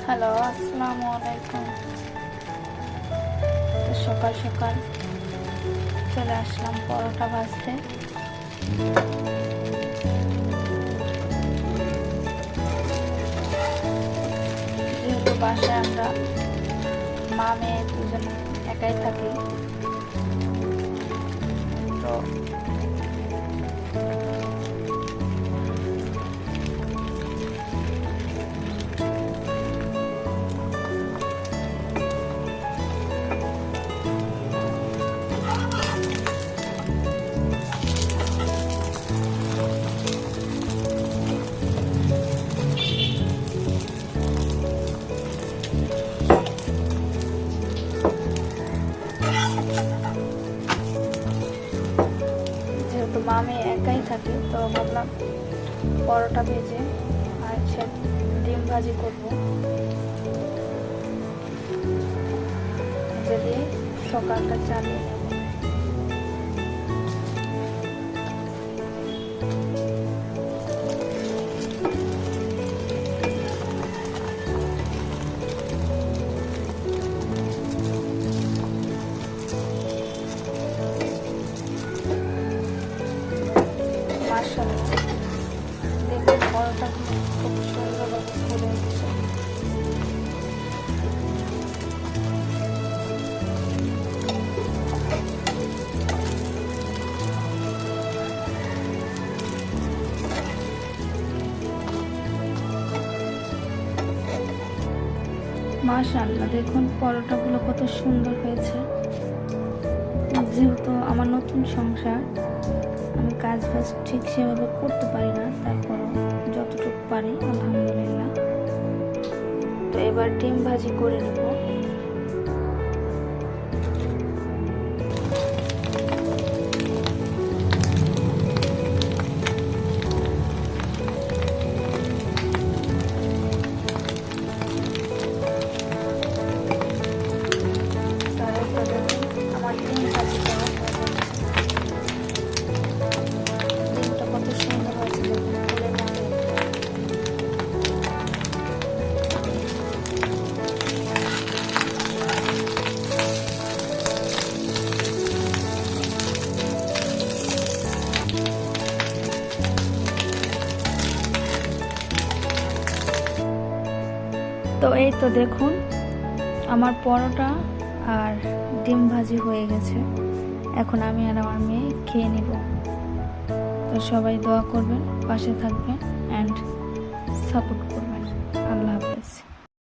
Hello, আসসালামু আলাইকুম। তো সকাল সকাল চলে আসলাম পরোটা ভাজতে। যেহেতু বাসায় আমরা মা মেয়ে দুজন একাই থাকি, তো যেহেতু মা মেয়ে একাই থাকি, তো ভাবলাম পরোটা ভেজে আর ডিম ভাজি করবো, ভেজে দিয়ে সকালটা চালিয়ে নেব। মাশাআল্লাহ, দেখুন পরোটাগুলো খুব সুন্দরভাবে ফুলে উঠছে। মাশাআল্লাহ, দেখুন পরোটাগুলো কত সুন্দর হয়েছে। যেহেতু আমার নতুন সংসার, আমি কাজ ঠিক সেভাবে করতে পারি না, তারপরও যতটুকু পারি আলহামদুলিল্লাহ। তো এবার ডিম ভাজি করে নেব। আমার ডিম ভাজি করা হয়ে গেছে। ডিমটা কত সুন্দর হয়েছে, দেখুন ফুলে ভালো। তো এই তো দেখুন আমার পরোটা আর ডিম ভাজি হয়ে গেছে। এখন আমি আর আমার মেয়ে খেয়ে নেব। তো সবাই দোয়া করবেন, পাশে থাকবেন অ্যান্ড সাপোর্ট